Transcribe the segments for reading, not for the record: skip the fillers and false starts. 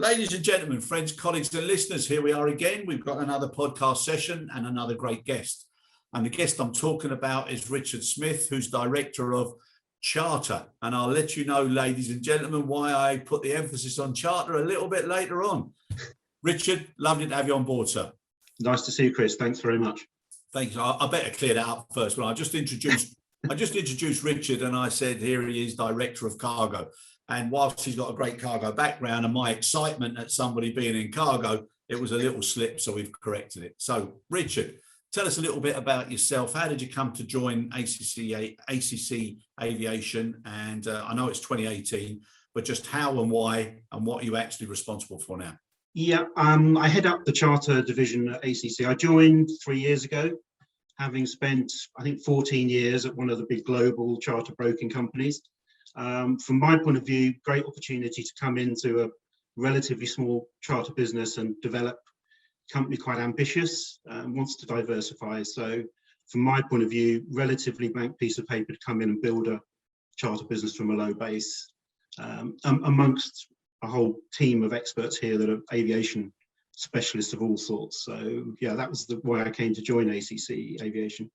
Ladies and gentlemen, friends, colleagues and listeners, here we are again. We've got another podcast session and another great guest. And the guest I'm talking about is Richard Smith, who's Director of Charter. And I'll let you know, ladies and gentlemen, why I put the emphasis on Charter a little bit later on. Richard, lovely to have you on board, sir. Nice to see you, Chris. Thanks very much. Thank you. I better clear that up first. But I just introduced Richard, and I said, here he is, Director of Cargo. And whilst he's got a great cargo background and my excitement at somebody being in cargo, it was a little slip, so we've corrected it. So, Richard, tell us a little bit about yourself. How did you come to join ACC Aviation? And I know it's 2018, but just how and why and what are you actually responsible for now? Yeah, I head up the charter division at ACC. I joined 3 years ago, having spent, I think, 14 years at one of the big global charter broking companies. From my point of view, great opportunity to come into a relatively small charter business and develop a company quite ambitious, wants to diversify. So from my point of view, relatively blank piece of paper to come in and build a charter business from a low base, amongst a whole team of experts here that are aviation specialists of all sorts. So yeah, that was why I came to join ACC Aviation.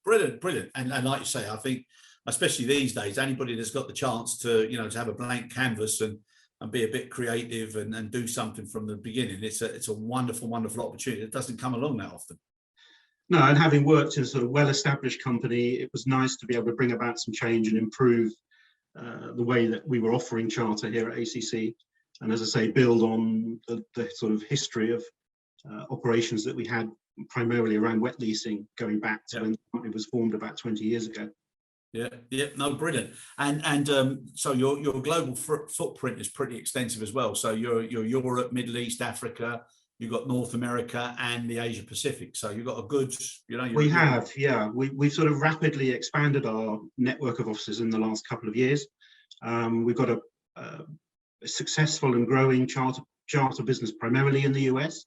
Brilliant. And like you say, I think, especially these days, anybody that's got the chance to, to have a blank canvas and be a bit creative and do something from the beginning, it's a wonderful opportunity. It doesn't come along that often. No, and having worked in a sort of well-established company, it was nice to be able to bring about some change and improve the way that we were offering charter here at ACC. And as I say, build on the sort of history of operations that we had primarily around wet leasing, going back to when the company was formed about 20 years ago. Yeah, no, brilliant. And so your global footprint is pretty extensive as well. So you're Europe, Middle East, Africa, you've got North America and the Asia Pacific. So you've got a good, we've sort of rapidly expanded our network of offices in the last couple of years. We've got a successful and growing charter business primarily in the US.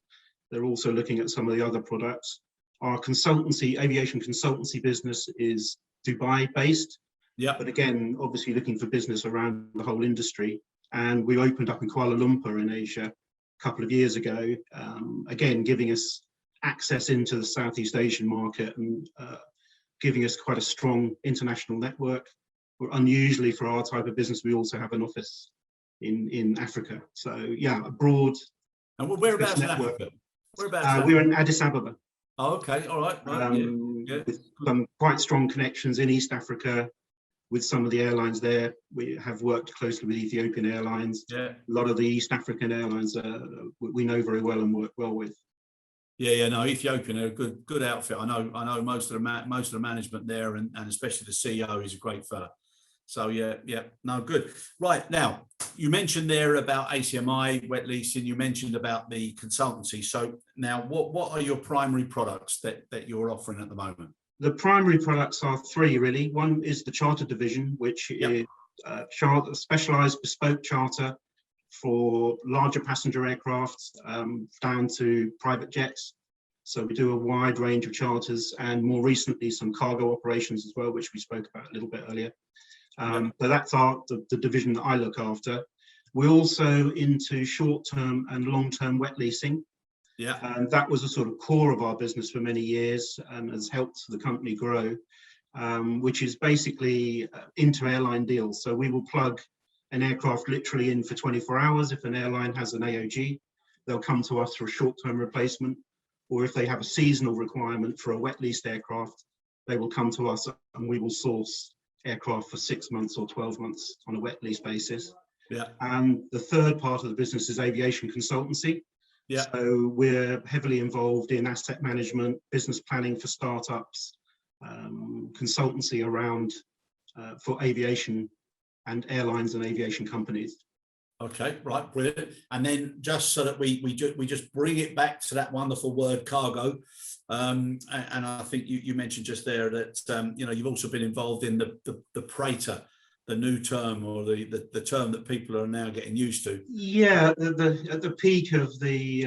They're also looking at some of the other products. Our aviation consultancy business is Dubai based, but again, obviously looking for business around the whole industry. And we opened up in Kuala Lumpur in Asia a couple of years ago, again giving us access into the Southeast Asian market and giving us quite a strong international network. Unusually for our type of business, we also have an office in Africa. So yeah, a broad. And whereabouts in Africa? We're in Addis Ababa. Oh, okay, all right. With some quite strong connections in East Africa with some of the airlines there. We have worked closely with Ethiopian Airlines. A lot of the East African airlines we know very well and work well with. No, Ethiopian are a good outfit. I know most of the management there, and especially the CEO is a great fella. So no, good. Right, now you mentioned there about ACMI, wet leasing. You mentioned about the consultancy. So now, what are your primary products that you're offering at the moment? The primary products are three really. One is the charter division, which is specialized bespoke charter for larger passenger aircraft down to private jets. So we do a wide range of charters, and more recently some cargo operations as well, which we spoke about a little bit earlier. So that's the division that I look after. We're also into short-term and long-term wet leasing. And that was a sort of core of our business for many years and has helped the company grow, which is basically inter-airline deals. So we will plug an aircraft literally in for 24 hours. If an airline has an AOG, they'll come to us for a short-term replacement. Or if they have a seasonal requirement for a wet leased aircraft, they will come to us and we will source aircraft for 6 months or 12 months on a wet lease basis. And the third part of the business is aviation consultancy. So we're heavily involved in asset management, business planning for startups, consultancy around for aviation and airlines and aviation companies. Okay, right, brilliant. And then just so that we just bring it back to that wonderful word cargo, and I think you mentioned just there that you've also been involved in the Preighters, the new term, or the term that people are now getting used to. Yeah, at the peak of the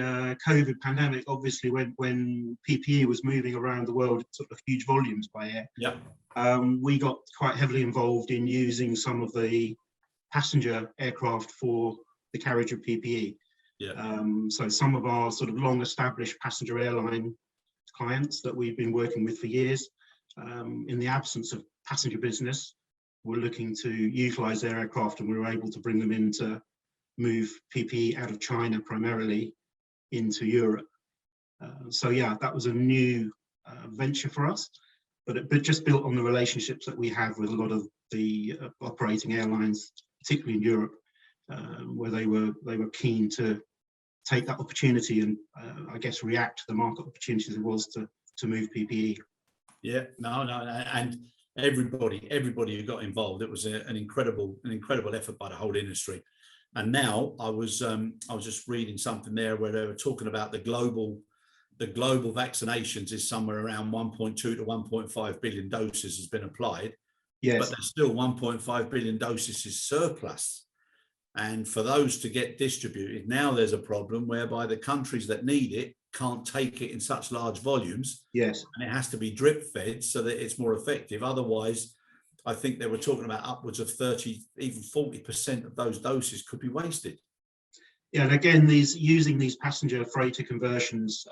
COVID pandemic, obviously when PPE was moving around the world at sort of huge volumes by air, we got quite heavily involved in using some of the passenger aircraft for the carriage of PPE. Yeah. So some of our sort of long established passenger airline clients that we've been working with for years, in the absence of passenger business, were looking to utilize their aircraft, and we were able to bring them in to move PPE out of China primarily into Europe. So yeah, that was a new venture for us, but it just built on the relationships that we have with a lot of the operating airlines, particularly in Europe, where they were keen to take that opportunity and I guess react to the market opportunities it was to move PPE. Yeah, no, and everybody who got involved, it was an incredible effort by the whole industry. And now I was just reading something there where they were talking about the global vaccinations is somewhere around 1.2 to 1.5 billion doses has been applied. Yes. But there's still 1.5 billion doses is surplus. And for those to get distributed, now there's a problem whereby the countries that need it can't take it in such large volumes. Yes. And it has to be drip fed so that it's more effective. Otherwise, I think they were talking about upwards of 30, even 40% of those doses could be wasted. Yeah, and again, using these passenger freighter conversions,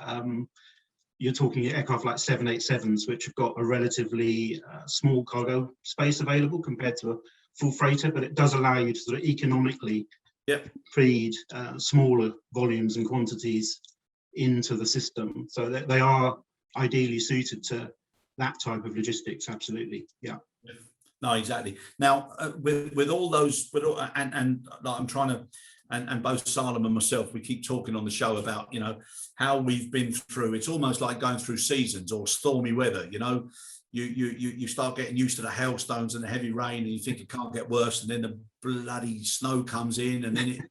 you're talking aircraft like 787s, which have got a relatively small cargo space available compared to a full freighter, but it does allow you to sort of economically feed smaller volumes and quantities into the system. So that they are ideally suited to that type of logistics. Absolutely. Yeah. No, exactly. Now, with all those, and I'm trying to, and both Salem and myself, we keep talking on the show about, you know, how we've been through. It's almost like going through seasons or stormy weather. You know, you start getting used to the hailstones and the heavy rain, and you think it can't get worse, and then the bloody snow comes in, and then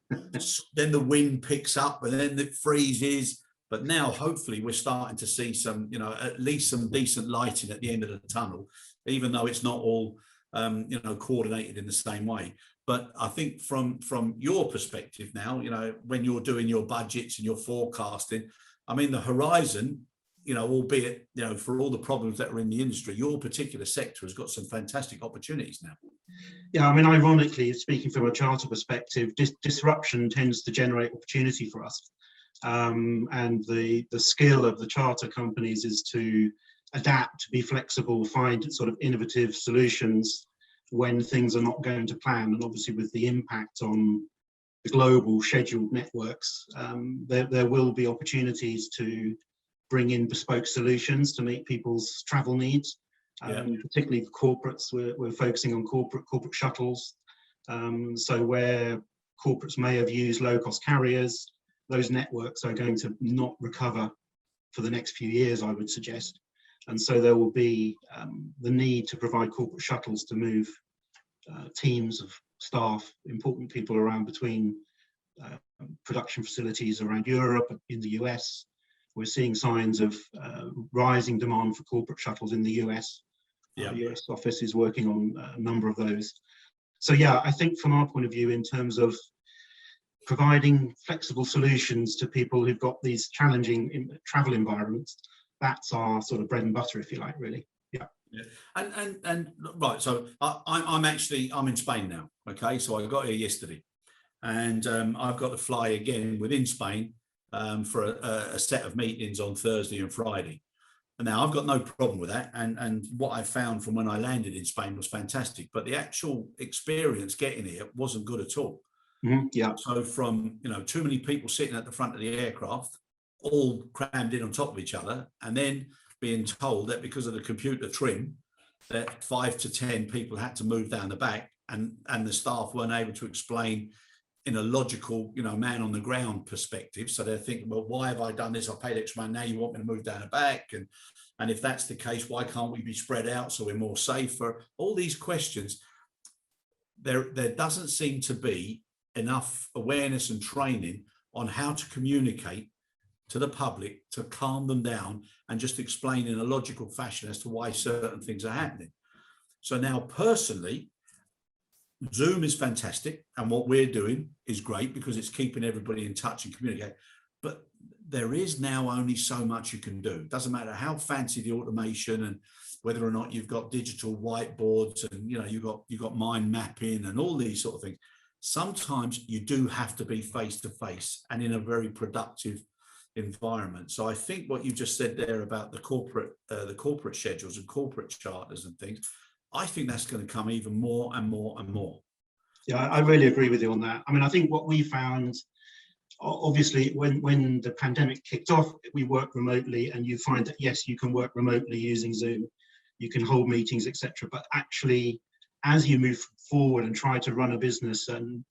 then the wind picks up, and then it freezes. But now, hopefully, we're starting to see some, you know, at least some decent lighting at the end of the tunnel, even though it's not all, you know, coordinated in the same way. But I think from your perspective now, you know, when you're doing your budgets and your forecasting, I mean, the horizon, you know, albeit, you know, for all the problems that are in the industry, your particular sector has got some fantastic opportunities now. Yeah, I mean, ironically, speaking from a charter perspective, disruption tends to generate opportunity for us. And the skill of the charter companies is to adapt, be flexible, find sort of innovative solutions when things are not going to plan. And obviously with the impact on the global scheduled networks, there will be opportunities to bring in bespoke solutions to meet people's travel needs, particularly for corporates. We're focusing on corporate shuttles. So where corporates may have used low-cost carriers, those networks are going to not recover for the next few years, I would suggest. And so there will be the need to provide corporate shuttles to move teams of staff, important people around between production facilities around Europe, in the US. We're seeing signs of rising demand for corporate shuttles in the US. The US office is working on a number of those. So yeah, I think from our point of view, in terms of providing flexible solutions to people who've got these challenging travel environments, that's our sort of bread and butter, if you like, really. Yeah. And right, so I'm in Spain now. Okay, so I got here yesterday, and I've got to fly again within Spain for a set of meetings on Thursday and Friday. And now I've got no problem with that, and what I found from when I landed in Spain was fantastic, but the actual experience getting here wasn't good at all. Mm-hmm. Yeah. So from, you know, too many people sitting at the front of the aircraft, all crammed in on top of each other, and then being told that because of the computer trim, that 5 to 10 people had to move down the back, and the staff weren't able to explain in a logical, you know, man on the ground perspective. So they're thinking, well, why have I done this? I paid extra money. Now you want me to move down the back, and if that's the case, why can't we be spread out so we're more safer? All these questions. There doesn't seem to be enough awareness and training on how to communicate to the public to calm them down and just explain in a logical fashion as to why certain things are happening. So now, personally, Zoom is fantastic, and what we're doing is great because it's keeping everybody in touch and communicate. But there is now only so much you can do. It doesn't matter how fancy the automation and whether or not you've got digital whiteboards and, you know, you've got mind mapping and all these sort of things. sometimes you do have to be face to face and in a very productive environment. So I think what you just said there about the corporate schedules and corporate charters and things, I think that's going to come even more and more and more. Yeah, I really agree with you on that. I mean, I think what we found, obviously, when the pandemic kicked off, we worked remotely, and you find that, yes, you can work remotely using Zoom, you can hold meetings, etc. But actually, as you move forward and try to run a business and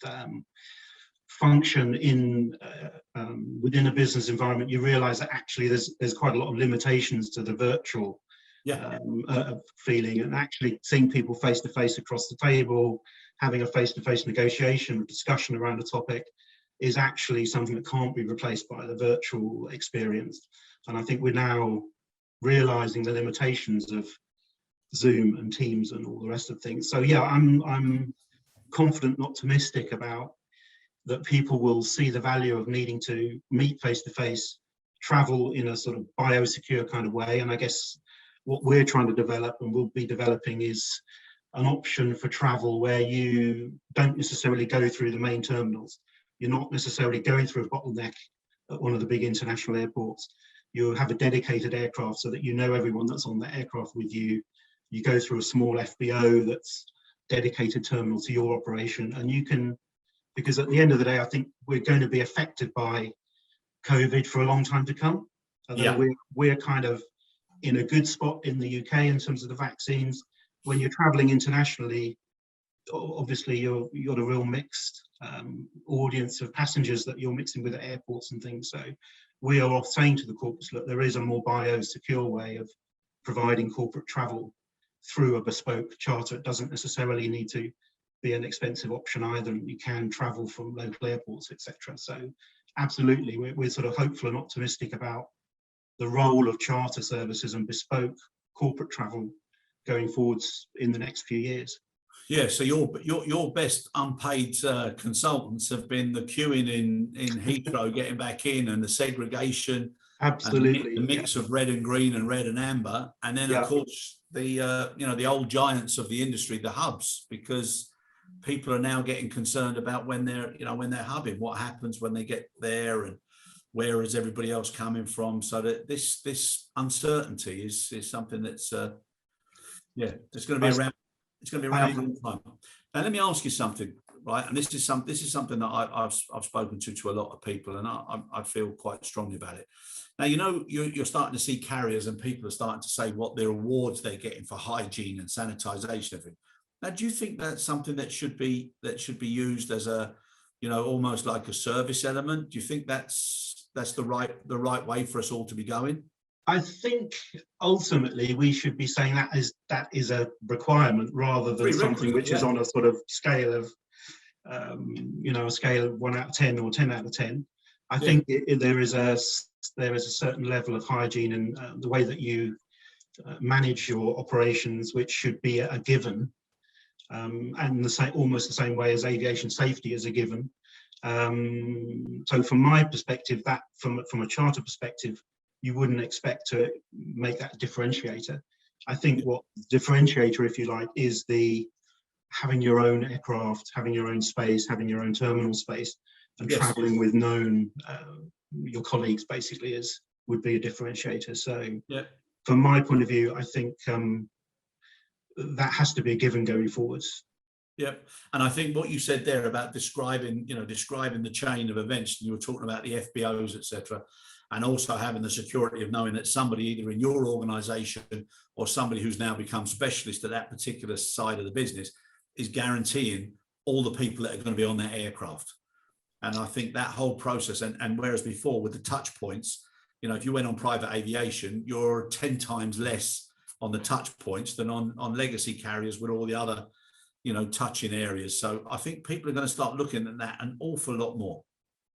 function in within a business environment, you realize that actually there's quite a lot of limitations to the virtual feeling, and actually seeing people face to face across the table, having a face to face negotiation or discussion around a topic is actually something that can't be replaced by the virtual experience. And I think we're now realizing the limitations of Zoom and Teams and all the rest of things. So yeah, I'm confident and optimistic about that people will see the value of needing to meet face to face, travel in a sort of biosecure kind of way. And I guess what we're trying to develop and we'll be developing is an option for travel where you don't necessarily go through the main terminals. You're not necessarily going through a bottleneck at one of the big international airports. You have a dedicated aircraft so that you know everyone that's on the aircraft with you. You go through a small FBO that's dedicated terminal to your operation, and you can, because at the end of the day, I think we're going to be affected by COVID for a long time to come. Although we're kind of in a good spot in the UK in terms of the vaccines. When you're traveling internationally, obviously you've got a real mixed audience of passengers that you're mixing with at airports and things. So we are saying to the corporates, look, there is a more biosecure way of providing corporate travel through a bespoke charter. It doesn't necessarily need to be an expensive option either. You can travel from local airports, etc. So absolutely, we're sort of hopeful and optimistic about the role of charter services and bespoke corporate travel going forwards in the next few years. Yeah, so your best unpaid consultants have been the queuing in Heathrow, getting back in, and the segregation, absolutely, and the mix of red and green and red and amber, and then of course the the old giants of the industry, the hubs, because people are now getting concerned about when they're hubbing, what happens when they get there, and where is everybody else coming from. So that this uncertainty is something that's it's going to be around. It's going to be around for a long time. Now, let me ask you something, right? And this is something that I've spoken to a lot of people, and I feel quite strongly about it. Now, you're starting to see carriers and people are starting to say what their awards they're getting for hygiene and sanitization. Everything. Now, do you think that's something that should be used as a, almost like a service element? Do you think that's the right way for us all to be going? I think ultimately we should be saying that is a requirement rather than something which is on a sort of scale of, a scale of 1 out of 10 or 10 out of 10. I think there is a certain level of hygiene and the way that you manage your operations, which should be a given, and almost the same way as aviation safety is a given. So from my perspective, that from a charter perspective, you wouldn't expect to make that a differentiator. I think what differentiator, if you like, is having your own aircraft, having your own space, having your own terminal space, and traveling with known your colleagues basically would be a differentiator. So from my point of view, I think that has to be a given going forwards. Yep, and I think what you said there about describing the chain of events, and you were talking about the FBOs, etc., and also having the security of knowing that somebody either in your organization or somebody who's now become specialist at that particular side of the business is guaranteeing all the people that are going to be on that aircraft. And I think that whole process, and whereas before with the touch points, if you went on private aviation, you're 10 times less on the touch points than on legacy carriers with all the other, touching areas. So I think people are going to start looking at that an awful lot more.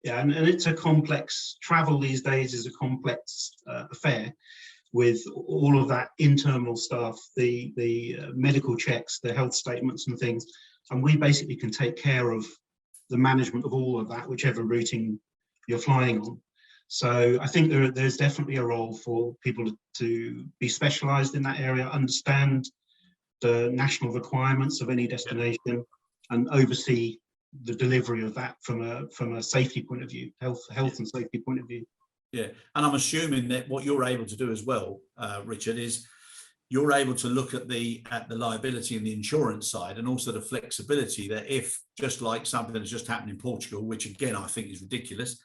Yeah, and it's a complex, travel these days is a complex affair with all of that in-terminal stuff, the medical checks, the health statements and things. And we basically can take care of the management of all of that, whichever routing you're flying on. So I think there's definitely a role for people to be specialized in that area, understand the national requirements of any destination, and oversee the delivery of that from a safety point of view, health and safety point of view. Yeah, and I'm assuming that what you're able to do as well, Richard, is you're able to look at the liability and the insurance side, and also the flexibility that if, just like something that's just happened in Portugal, which again I think is ridiculous,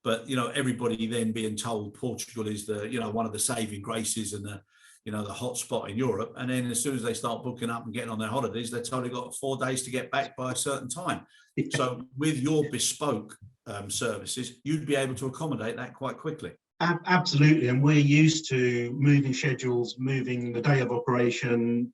but everybody then being told Portugal is the one of the saving graces and the the hot spot in Europe, and then as soon as they start booking up and getting on their holidays, they're told they've got 4 days to get back by a certain time. So with your bespoke services, you'd be able to accommodate that quite quickly. Absolutely, and we're used to moving schedules, moving the day of operation,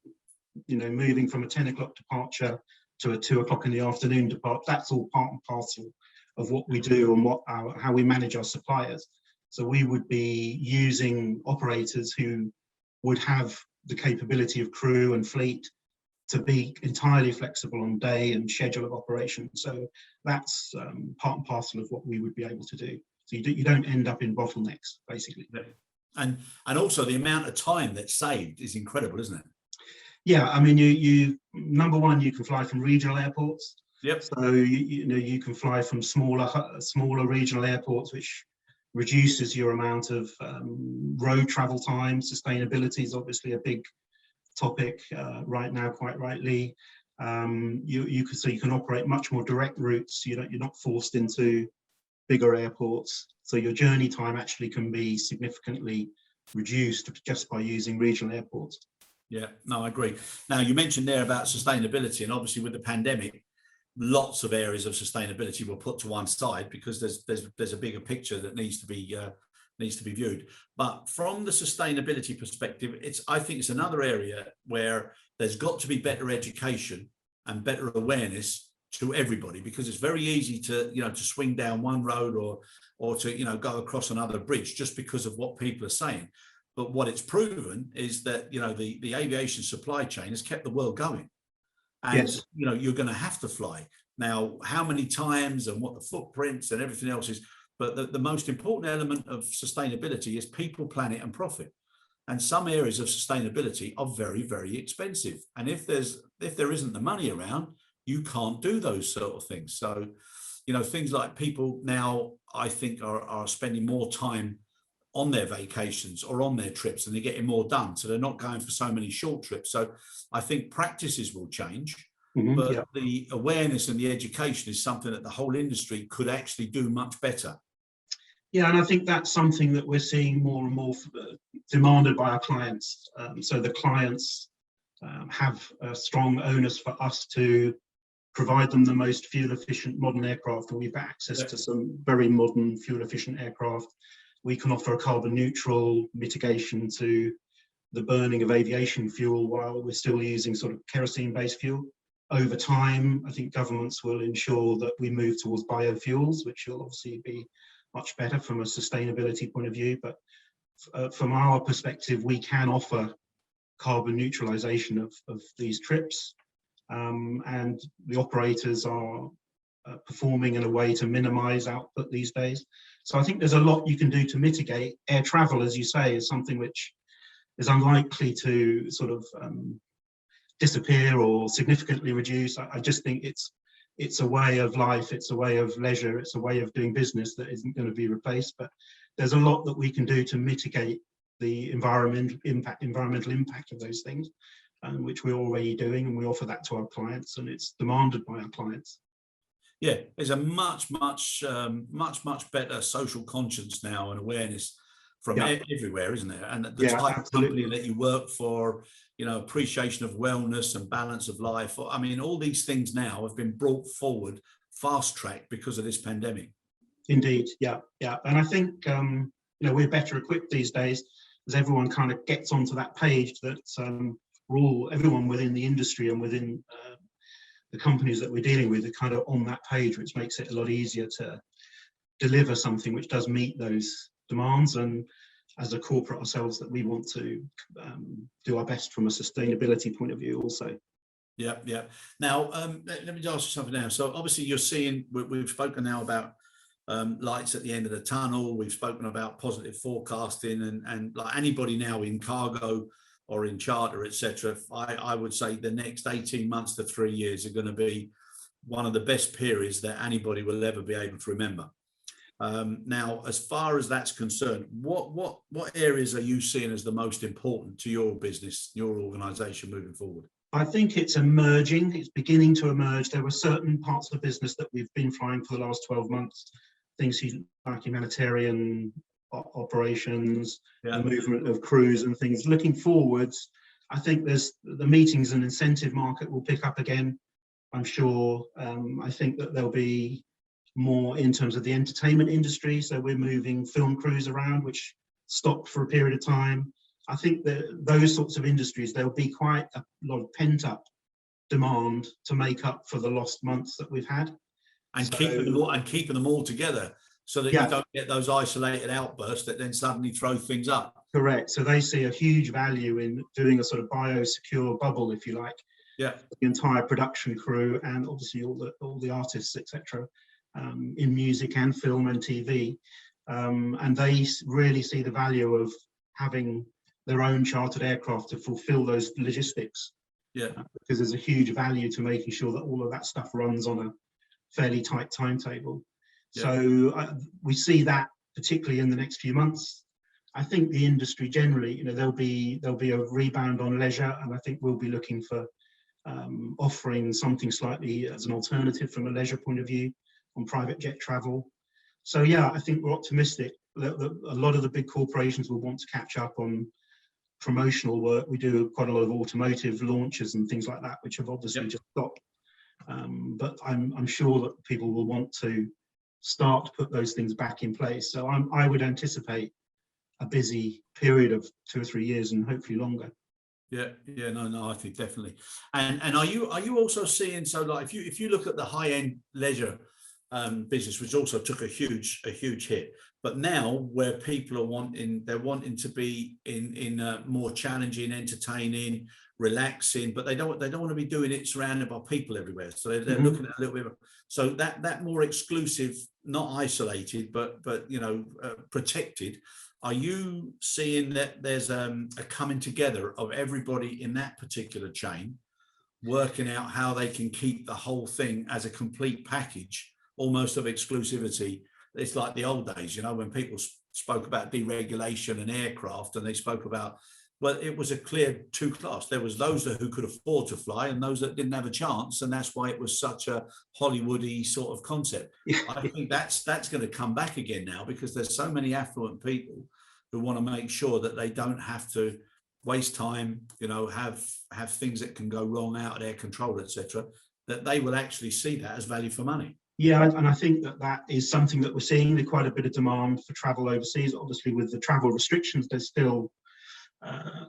moving from a 10 o'clock departure to a 2 o'clock in the afternoon departure. That's all part and parcel of what we do and how we manage our suppliers. So we would be using operators who would have the capability of crew and fleet to be entirely flexible on day and schedule of operation. So that's part and parcel of what we would be able to do. So you don't end up in bottlenecks, basically. And also the amount of time that's saved is incredible, isn't it? Yeah, I mean, you number one, you can fly from regional airports. Yep. So you can fly from smaller regional airports, which reduces your amount of road travel time. Sustainability is obviously a big topic right now, quite rightly. You can operate much more direct routes. You're not forced into bigger airports, so your journey time actually can be significantly reduced just by using regional airports. Yeah, no, I agree. Now, you mentioned there about sustainability, and obviously with the pandemic, lots of areas of sustainability were put to one side because there's a bigger picture that needs to be viewed. But from the sustainability perspective, I think it's another area where there's got to be better education and better awareness to everybody, because it's very easy to to swing down one road or to go across another bridge just because of what people are saying. But what it's proven is that the aviation supply chain has kept the world going. And yes, you're going to have to fly. Now, how many times and what the footprints and everything else is, but the most important element of sustainability is people, planet and profit. And some areas of sustainability are very, very expensive. And if there isn't the money around, you can't do those sort of things. So, things like people now, I think, are spending more time on their vacations or on their trips, and they're getting more done. So they're not going for so many short trips. So I think practices will change, but the awareness and the education is something that the whole industry could actually do much better. Yeah, and I think that's something that we're seeing more and more demanded by our clients. So the clients have a strong onus for us to provide them the most fuel efficient modern aircraft, and we've got access to some very modern fuel efficient aircraft. We can offer a carbon neutral mitigation to the burning of aviation fuel while we're still using sort of kerosene based fuel. Over time, I think governments will ensure that we move towards biofuels, which will obviously be much better from a sustainability point of view. But from our perspective, we can offer carbon neutralization of these trips, and the operators are performing in a way to minimize output these days. So I think there's a lot you can do to mitigate. Air travel, as you say, is something which is unlikely to sort of disappear or significantly reduce. I just think it's a way of life, it's a way of leisure, it's a way of doing business that isn't going to be replaced. But there's a lot that we can do to mitigate the environmental impact of those things, which we're already doing, and we offer that to our clients, and it's demanded by our clients. Yeah, there's a much better social conscience now and awareness from everywhere, isn't there? And the type of company that you work for, appreciation of wellness and balance of life. I mean, all these things now have been brought forward, fast-tracked because of this pandemic. Indeed, yeah. And I think, we're better equipped these days as everyone kind of gets onto that page that everyone within the industry and within the companies that we're dealing with are kind of on that page, which makes it a lot easier to deliver something which does meet those demands. And as a corporate ourselves, that we want to do our best from a sustainability point of view also. Yeah. Now, let me ask you something now. So obviously you're seeing, we've spoken now about lights at the end of the tunnel. We've spoken about positive forecasting, and like anybody now in cargo or in charter, etc. I would say the next 18 months to 3 years are going to be one of the best periods that anybody will ever be able to remember. Now, as far as that's concerned, what areas are you seeing as the most important to your business, your organisation moving forward? I think it's emerging. It's beginning to emerge. There were certain parts of the business that we've been flying for the last 12 months, things like humanitarian operations, the movement of crews and things. Looking forwards, I think there's the meetings and incentive market will pick up again, I'm sure. I think that there'll be more in terms of the entertainment industry. So we're moving film crews around, which stopped for a period of time. I think that those sorts of industries, there'll be quite a lot of pent-up demand to make up for the lost months that we've had. And keeping them all together so that you don't get those isolated outbursts that then suddenly throw things up. Correct. So they see a huge value in doing a sort of biosecure bubble, if you like. Yeah. The entire production crew and obviously all the artists, etc., in music and film and TV. And they really see the value of having their own chartered aircraft to fulfill those logistics. Yeah. Because there's a huge value to making sure that all of that stuff runs on a fairly tight timetable. Yeah. So we see that particularly in the next few months. I think the industry generally, there'll be a rebound on leisure, and I think we'll be looking for offering something slightly as an alternative from a leisure point of view on private jet travel. So yeah, I think we're optimistic that a lot of the big corporations will want to catch up on promotional work. We do quite a lot of automotive launches and things like that, which have obviously just stopped. But I'm sure that people will want to start to put those things back in place. So I would anticipate a busy period of 2 or 3 years and hopefully longer. No, I think definitely. And are you also seeing, so like if you look at the high end leisure business, which also took a huge hit, but now where people are they're wanting to be in more challenging, entertaining, relaxing, but they don't want to be doing it surrounded by people everywhere. So they're looking at a little bit of, so that more exclusive, not isolated, but protected. Are you seeing that there's a coming together of everybody in that particular chain, working out how they can keep the whole thing as a complete package, almost of exclusivity? It's like the old days, when people spoke about deregulation and aircraft, and they spoke about, well, it was a clear two class. There was those who could afford to fly and those that didn't have a chance, and that's why it was such a Hollywoody sort of concept. I think that's going to come back again now, because there's so many affluent people who want to make sure that they don't have to waste time, have things that can go wrong out of their control, etc., that they will actually see that as value for money. Yeah, and I think that is something that we're seeing. There's quite a bit of demand for travel overseas. Obviously, with the travel restrictions, there's still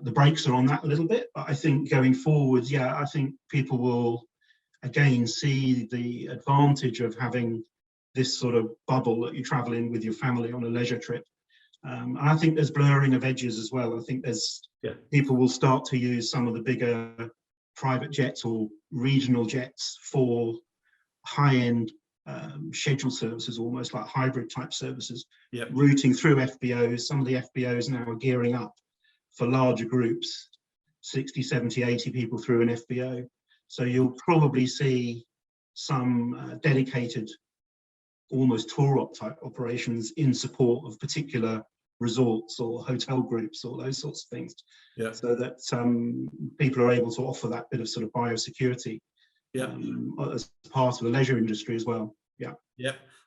the brakes are on that a little bit. But I think going forward, I think people will again see the advantage of having this sort of bubble that you travel in with your family on a leisure trip. And I think there's blurring of edges as well. I think people will start to use some of the bigger private jets or regional jets for high-end scheduled services, almost like hybrid type services, routing through FBOs. Some of the FBOs now are gearing up for larger groups, 60, 70, 80 people through an FBO. So you'll probably see some dedicated, almost tour op type operations in support of particular resorts or hotel groups or those sorts of things. So that people are able to offer that bit of sort of biosecurity as part of the leisure industry as well.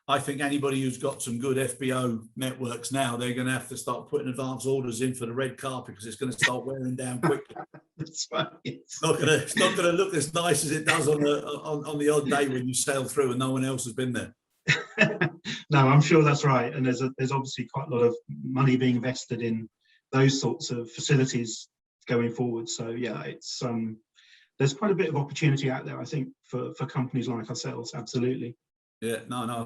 I think anybody who's got some good FBO networks now, they're going to have to start putting advance orders in for the red carpet, because it's going to start wearing down quickly. That's right. It's not going to look as nice as it does on the odd day when you sail through and no one else has been there. No, I'm sure that's right. And there's obviously quite a lot of money being invested in those sorts of facilities going forward. So it's there's quite a bit of opportunity out there, I think, for companies like ourselves. Absolutely. I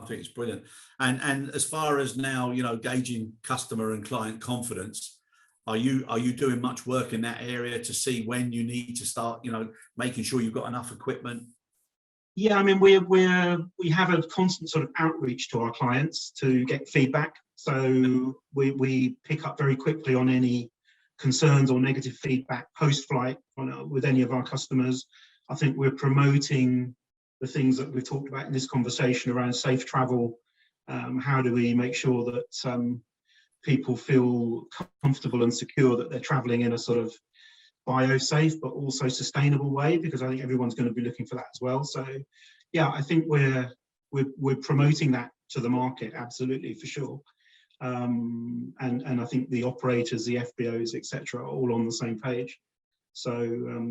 think it's brilliant. And as far as now, gauging customer and client confidence, are you doing much work in that area to see when you need to start, making sure you've got enough equipment? Yeah, I mean, we have a constant sort of outreach to our clients to get feedback. So we pick up very quickly on any concerns or negative feedback post-flight with any of our customers. I think we're promoting the things that we've talked about in this conversation around safe travel. How do we make sure that people feel comfortable and secure that they're traveling in a sort of bio-safe but also sustainable way, because I think everyone's going to be looking for that as well. So yeah, I think we're promoting that to the market, absolutely, for sure. And I think the operators, the FBOs, etc., are all on the same page. So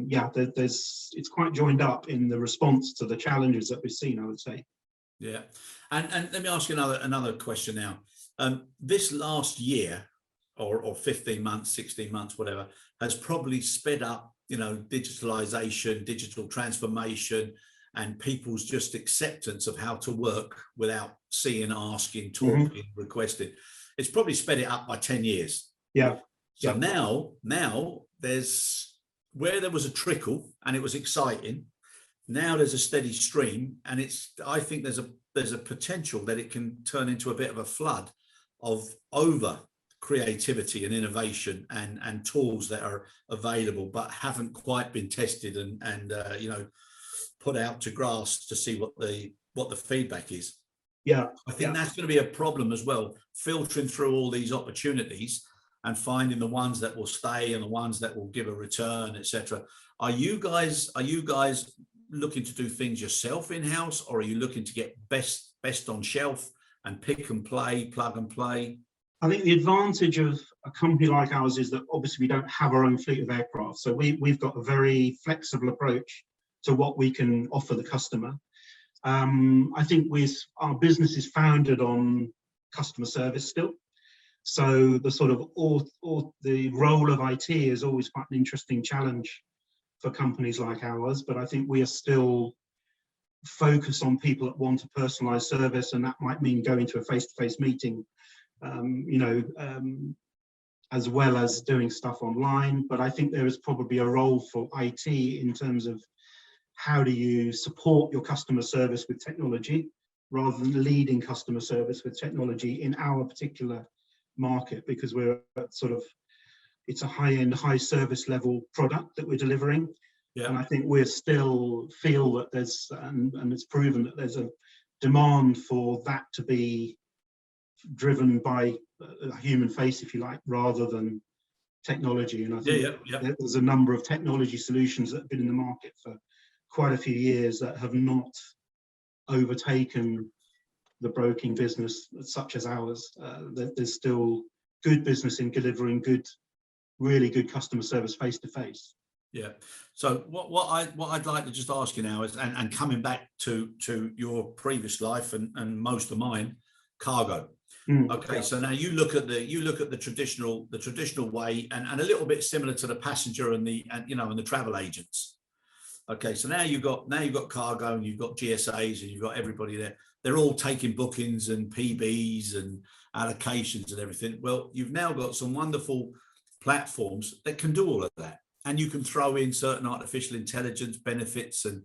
yeah, it's quite joined up in the response to the challenges that we've seen, I would say. Yeah, and let me ask you another question now. This last year, or 15 months, 16 months, whatever, has probably sped up, digitalization, digital transformation, and people's just acceptance of how to work without seeing, asking, talking, requesting. It's probably sped it up by 10 years. Yeah. So now there's, where there was a trickle and it was exciting, now there's a steady stream, and I think there's a potential that it can turn into a bit of a flood of over creativity and innovation and tools that are available but haven't quite been tested and put out to grass to see what the feedback is. Yeah, I think that's going to be a problem as well, filtering through all these opportunities and finding the ones that will stay and the ones that will give a return, etc. Are you guys looking to do things yourself in-house, or are you looking to get best on shelf and pick and play, plug and play? I think the advantage of a company like ours is that obviously we don't have our own fleet of aircraft. So we've got a very flexible approach to what we can offer the customer. I think our business is founded on customer service still. So the sort of the role of IT is always quite an interesting challenge for companies like ours, but I think we are still focused on people that want a personalized service, and that might mean going to a face-to-face meeting, as well as doing stuff online. But I think there is probably a role for IT in terms of how do you support your customer service with technology rather than leading customer service with technology in our particular market, because we're it's a high-end, high service level product that we're delivering. Yeah. And I think we still feel that there's, and it's proven that there's a demand for that to be driven by a human face, if you like, rather than technology. And I think there's a number of technology solutions that have been in the market for quite a few years that have not overtaken the broking business such as ours. There's still good business in delivering really good customer service face to face. Yeah. So what I'd like to just ask you now is, and coming back to your previous life and most of mine, cargo. Okay. So now you look at the traditional way, and a little bit similar to the passenger and the travel agents. Okay. So now you've got cargo, and you've got GSAs, and you've got everybody there. They're all taking bookings and PBs and allocations and everything. Well, you've now got some wonderful platforms that can do all of that. And you can throw in certain artificial intelligence benefits and,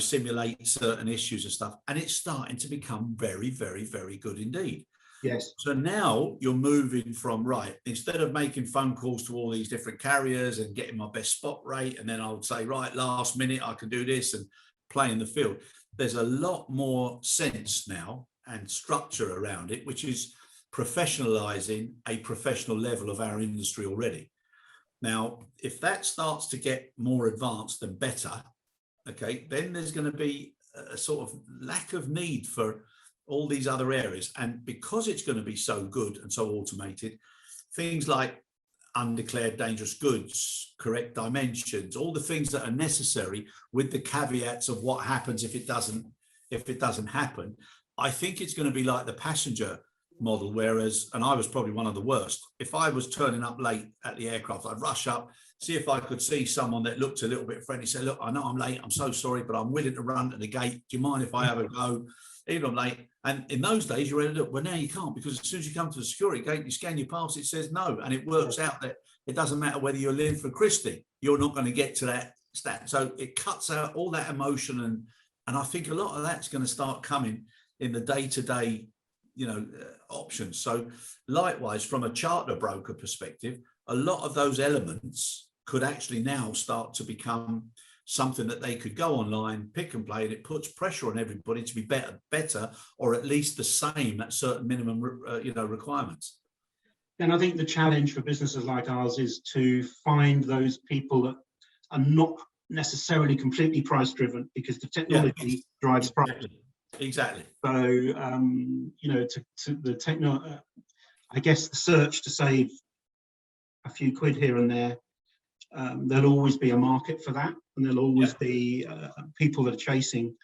simulate certain issues and stuff. And it's starting to become very, very, very good indeed. Yes. So now you're moving from, right, instead of making phone calls to all these different carriers and getting my best spot rate, and then I would say, right, last minute I can do this and play in the field. There's a lot more sense now and structure around it, which is professionalizing a professional level of our industry already. Now, if that starts to get more advanced and better, okay, then there's going to be a sort of lack of need for all these other areas. And because it's going to be so good and so automated, things like undeclared dangerous goods, correct dimensions, all the things that are necessary with the caveats of what happens if it doesn't happen. I think it's going to be like the passenger model, whereas, and I was probably one of the worst, if I was turning up late at the aircraft, I'd rush up, see if I could see someone that looked a little bit friendly, say, look, I know I'm late, I'm so sorry, but I'm willing to run to the gate. Do you mind if I have a go? Even I'm late. And in those days, you're ready to look. Well, now you can't, because as soon as you come to the security gate, you scan your pass, it says no. And it works out that it doesn't matter whether you're Lynn for Christie, you're not going to get to that stat. So it cuts out all that emotion. And I think a lot of that's going to start coming in the day-to-day options. So likewise, from a charter broker perspective, a lot of those elements could actually now start to become something that they could go online, pick and play, and it puts pressure on everybody to be better, or at least the same at certain minimum, requirements. And I think the challenge for businesses like ours is to find those people that are not necessarily completely price driven, because the technology drives price. Exactly. So, I guess the search to save a few quid here and there, there'll always be a market for that, and there'll always be people that are chasing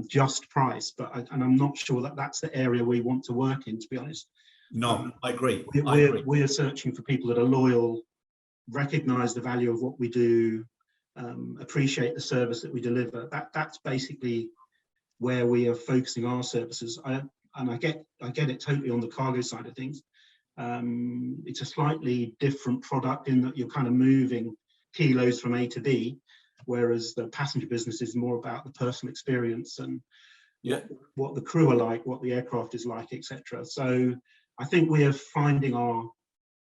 just price. But I'm not sure that that's the area we want to work in, to be honest. No, I agree. We're searching for people that are loyal, recognise the value of what we do, appreciate the service that we deliver. That's basically where we are focusing our services. I get it totally on the cargo side of things. It's a slightly different product in that you're kind of moving kilos from A to B, whereas the passenger business is more about the personal experience and what the crew are like, what the aircraft is like, etc. So I think we are finding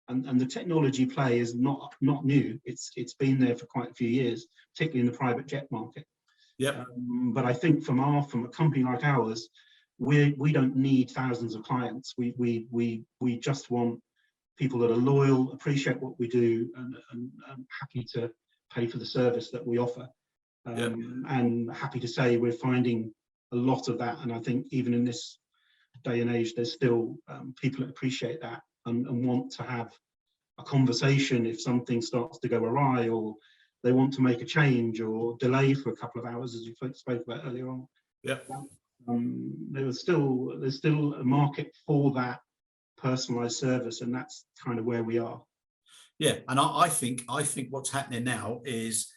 and the technology play is not new. It's been there for quite a few years, particularly in the private jet market. But I think from a company like ours, we don't need thousands of clients. We just want people that are loyal, appreciate what we do, and happy to pay for the service that we offer. And happy to say we're finding a lot of that. And I think even in this day and age, there's still people that appreciate that and want to have a conversation if something starts to go awry, or they want to make a change or delay for a couple of hours, as you spoke about earlier on. There's still a market for that personalized service, and that's kind of where we are. And I think what's happening now is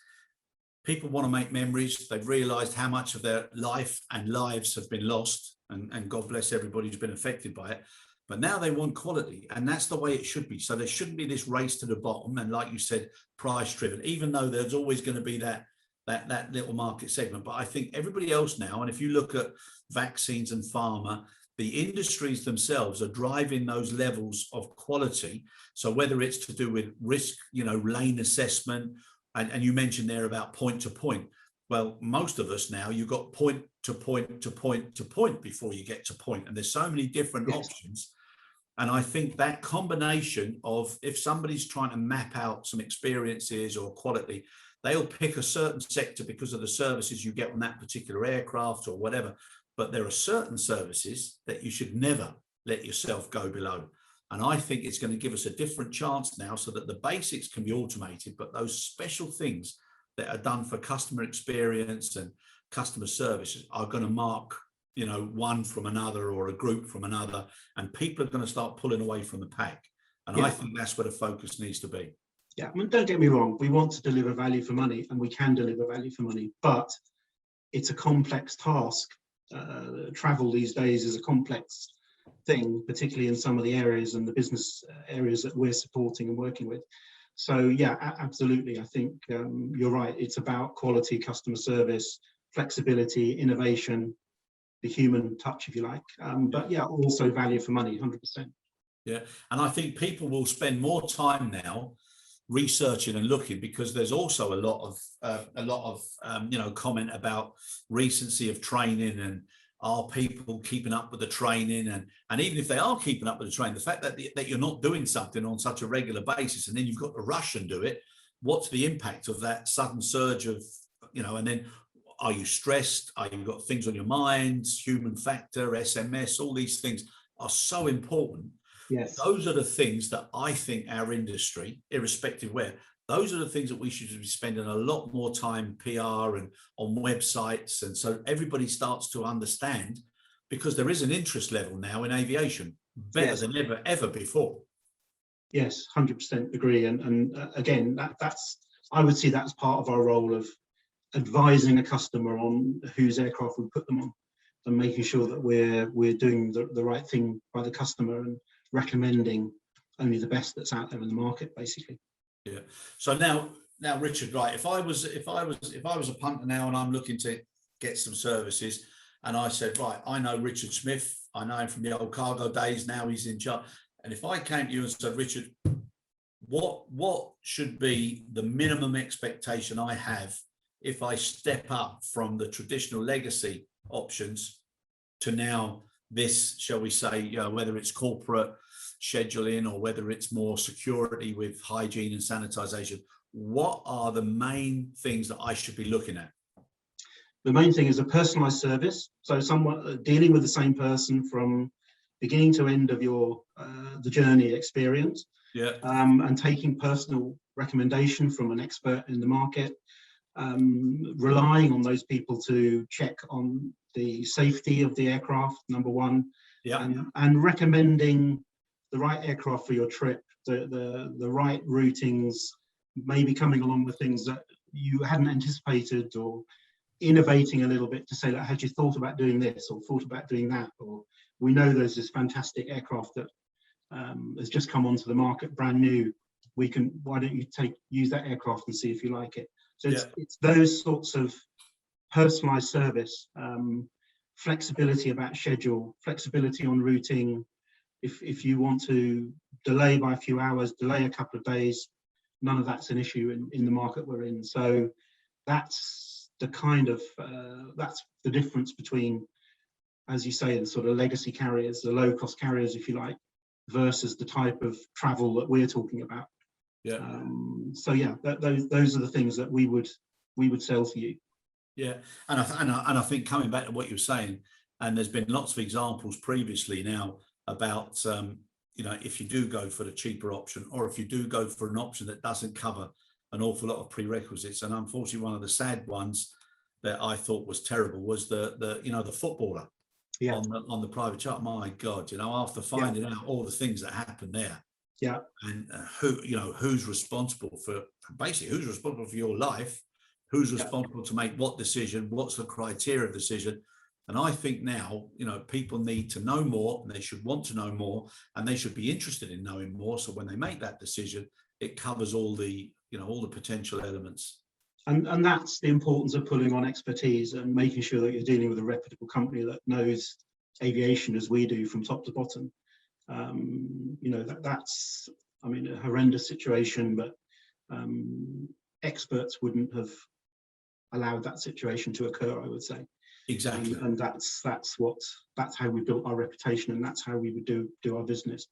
people want to make memories. They've realized how much of their life and lives have been lost, and God bless everybody who's been affected by it. But now they want quality, and that's the way it should be. So there shouldn't be this race to the bottom, and like you said, price driven, even though there's always going to be that little market segment. But I think everybody else now, and if you look at vaccines and pharma, the industries themselves are driving those levels of quality. So whether it's to do with risk, lane assessment, and you mentioned there about point to point. Well, most of us now, you've got point to point to point to point before you get to point. And there's so many different options. And I think that combination of, if somebody's trying to map out some experiences or quality, they'll pick a certain sector because of the services you get on that particular aircraft or whatever. But there are certain services that you should never let yourself go below. And I think it's going to give us a different chance now, so that the basics can be automated, but those special things that are done for customer experience and customer services are going to mark, one from another or a group from another, and people are going to start pulling away from the pack. And I think that's where the focus needs to be. I mean, don't get me wrong, we want to deliver value for money, and we can deliver value for money, but it's a complex task. Travel these days is a complex thing, particularly in some of the areas and the business areas that we're supporting and working with. So absolutely, I think you're right. It's about quality, customer service, flexibility, innovation, the human touch, if you like, but also value for money, 100%. And I think people will spend more time now researching and looking, because there's also a lot of comment about recency of training, and are people keeping up with the training, and even if they are keeping up with the training, the fact that you're not doing something on such a regular basis, and then you've got to rush and do it, what's the impact of that sudden surge of, and then are you stressed? Are you got things on your mind? Human factor, SMS, all these things are so important. Yes. Those are the things that I think our industry, irrespective where, those are the things that we should be spending a lot more time PR and on websites. And so everybody starts to understand, because there is an interest level now in aviation, better than ever before. Yes, 100% agree. And again, that's, I would see that as part of our role of advising a customer on whose aircraft we put them on, and making sure that we're doing the right thing by the customer and recommending only the best that's out there in the market, basically. So now Richard, right, if I was a punter now and I'm looking to get some services, and I said, right, I know Richard Smith, I know him from the old cargo days, now he's in charge, and if I came to you and said, Richard, what should be the minimum expectation I have if I step up from the traditional legacy options to now this, shall we say, whether it's corporate scheduling or whether it's more security with hygiene and sanitization, what are the main things that I should be looking at? The main thing is a personalized service. So someone dealing with the same person from beginning to end of your the journey experience, and taking personal recommendation from an expert in the market, relying on those people to check on the safety of the aircraft, number one, and recommending the right aircraft for your trip, the right routings, maybe coming along with things that you hadn't anticipated, or innovating a little bit to say, like, had you thought about doing this or thought about doing that? Or we know there's this fantastic aircraft that has just come onto the market, brand new. Why don't you use that aircraft and see if you like it? So it's those sorts of personalized service, flexibility about schedule, flexibility on routing. If you want to delay by a few hours, delay a couple of days, none of that's an issue in the market we're in. So that's the kind of that's the difference between, as you say, the sort of legacy carriers, the low cost carriers, if you like, versus the type of travel that we're talking about. So those are the things that we would sell to you. And I think coming back to what you're saying, and there's been lots of examples previously now about if you do go for the cheaper option, or if you do go for an option that doesn't cover an awful lot of prerequisites. And unfortunately, one of the sad ones that I thought was terrible was the footballer on the private chart. My God, after finding out all the things that happened there, and who's responsible for your life, who's responsible to make what decision, what's the criteria of decision. And I think now, people need to know more, and they should want to know more, and they should be interested in knowing more. So when they make that decision, it covers all the potential elements. And that's the importance of pulling on expertise and making sure that you're dealing with a reputable company that knows aviation as we do from top to bottom. That's a horrendous situation, but experts wouldn't have allowed that situation to occur, I would say. Exactly. And that's how we built our reputation, and that's how we would do our business.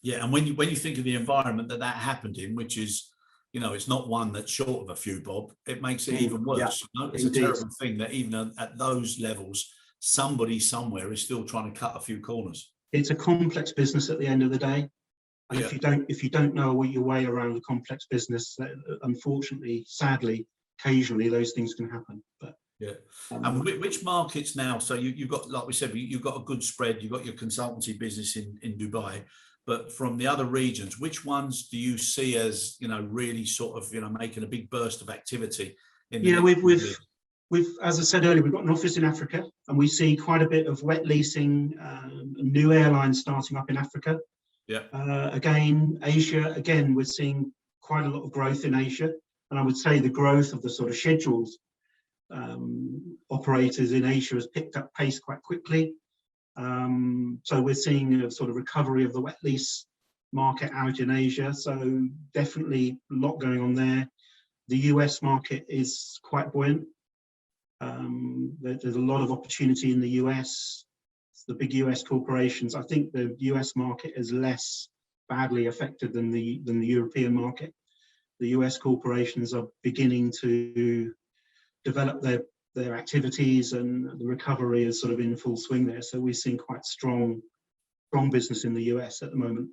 And when you think of the environment that happened in, which is, it's not one that's short of a few bob, it makes it even worse. It's a terrible thing that even at those levels, somebody somewhere is still trying to cut a few corners. It's a complex business at the end of the day. And if you don't know your way around a complex business, unfortunately, sadly, occasionally those things can happen. But and which markets now? So you've got, like we said, you've got a good spread. You've got your consultancy business in Dubai, but from the other regions, which ones do you see as really sort of making a big burst of activity? We've, as I said earlier, we've got an office in Africa, and we see quite a bit of wet leasing, new airlines starting up in Africa. Again, Asia, we're seeing quite a lot of growth in Asia, and I would say the growth of the sort of schedules operators in Asia has picked up pace quite quickly. So we're seeing a sort of recovery of the wet lease market out in Asia. So definitely a lot going on there. The US market is quite buoyant. There's a lot of opportunity in the US. The big US corporations. I think the US market is less badly affected than the European market. The US corporations are beginning to develop their activities, and the recovery is sort of in full swing there. So we're seeing quite strong business in the US at the moment.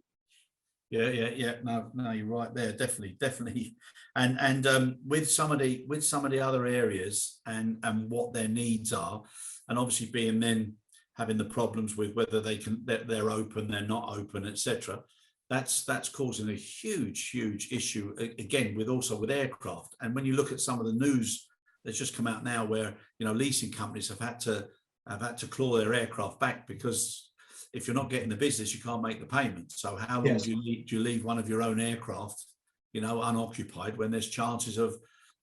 No, you're right there. Definitely. And with some of the other areas and what their needs are, and obviously having the problems with whether they're open, they're not open, etc. That's causing a huge issue again with aircraft. And when you look at some of the news that's just come out now, where leasing companies have had to claw their aircraft back, because if you're not getting the business, you can't make the payment. So how long do you leave one of your own aircraft unoccupied when there's chances of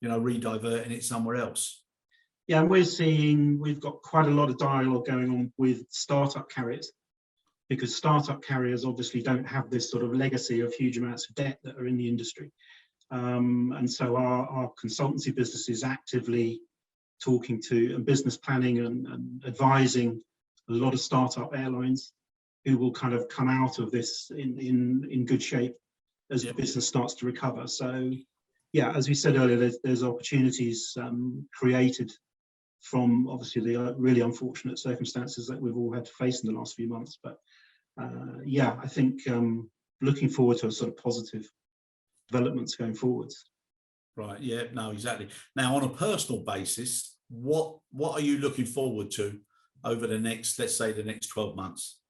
rediverting it somewhere else? And we've got quite a lot of dialogue going on with startup carriers, because startup carriers obviously don't have this sort of legacy of huge amounts of debt that are in the industry. And so our consultancy business is actively talking to and business planning and advising a lot of startup airlines who will kind of come out of this in good shape as the business starts to recover. So yeah, as we said earlier, there's opportunities created from obviously the really unfortunate circumstances that we've all had to face in the last few months. But yeah, I think looking forward to a sort of positive developments going forwards. Right. Yeah. No. Exactly. Now, on a personal basis, what are you looking forward to over the next, let's say, the next 12 months?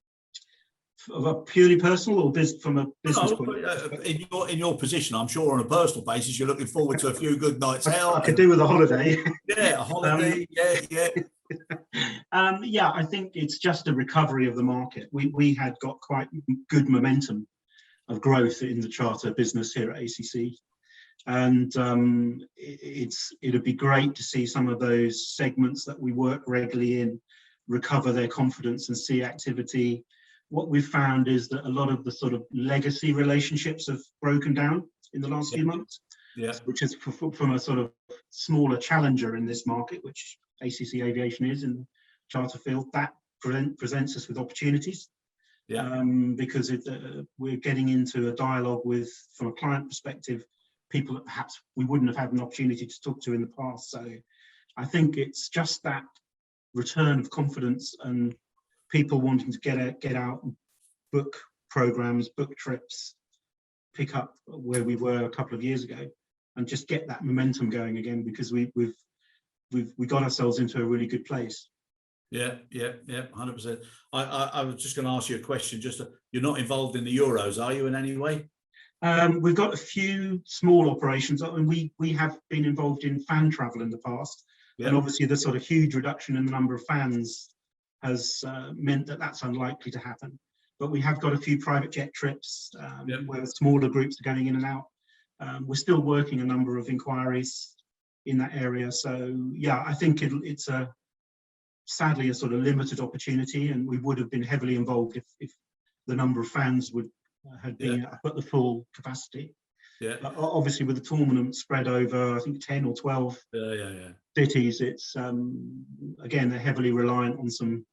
Of a purely personal or from a business point of view? In your position, I'm sure on a personal basis, you're looking forward to a few good nights out. I could do with a holiday. Yeah, a holiday. Yeah. Yeah, I think it's just a recovery of the market. We had got quite good momentum of growth in the charter business here at ACC, and it'd be great to see some of those segments that we work regularly in recover their confidence and see activity. What we've found is that a lot of the sort of legacy relationships have broken down in the last few months, which is from a sort of smaller challenger in this market, which ACC Aviation is in the charter field. That presents us with opportunities, because we're getting into a dialogue with, from a client perspective, people that perhaps we wouldn't have had an opportunity to talk to in the past. So I think it's just that return of confidence and people wanting to get out, book programs, book trips, pick up where we were a couple of years ago, and just get that momentum going again, because we got ourselves into a really good place. Yeah, 100%. I was just going to ask you a question. You're not involved in the Euros, are you, in any way? We've got a few small operations, and we have been involved in fan travel in the past, and obviously the sort of huge reduction in the number of fans has meant that that's unlikely to happen. But we have got a few private jet trips where smaller groups are going in and out. We're still working a number of inquiries in that area. So yeah, I think it's sadly a sort of limited opportunity, and we would have been heavily involved if the number of fans had been at the full capacity. Obviously, with the tournament spread over, I think 10 or 12 cities, it's again, they're heavily reliant on some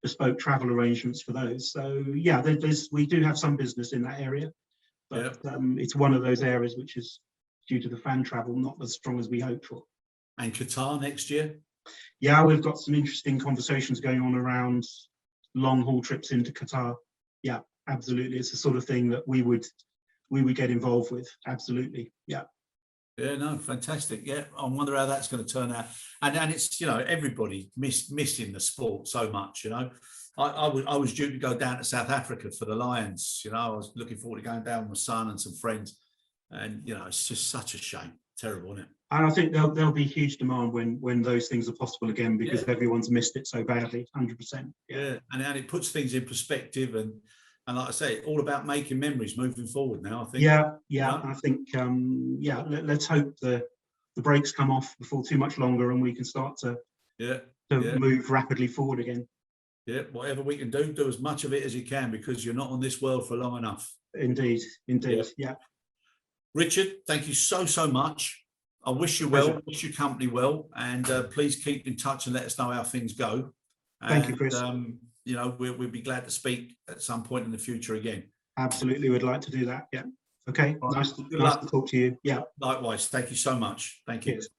bespoke travel arrangements for those. So yeah, we do have some business in that area, but it's one of those areas which is, due to the fan travel, not as strong as we hoped for. And Qatar next year? Yeah, we've got some interesting conversations going on around long haul trips into Qatar. Yeah, absolutely. It's the sort of thing that we would get involved with. Absolutely. Yeah. Yeah, no, fantastic. Yeah, I wonder how that's going to turn out. And it's, everybody missing the sport so much, I was due to go down to South Africa for the Lions. I was looking forward to going down with my son and some friends. And, it's just such a shame. Terrible, isn't it? And I think there'll be huge demand when those things are possible again, because everyone's missed it so badly. 100%. Yeah, and it puts things in perspective, and like I say, all about making memories moving forward now, I think. Yeah. I think let's hope the brakes come off before too much longer, and we can start to move rapidly forward again. Yeah, whatever we can do as much of it as you can, because you're not on this world for long enough. Indeed. Yeah. Richard, thank you so much. I wish you well, wish your company well, and please keep in touch and let us know how things go. Thank you, Chris. We'll be glad to speak at some point in the future again. Absolutely, we'd like to do that. Yeah. Okay. Right. Nice to talk to you. Yeah. Likewise. Thank you so much. Thank you. Cheers.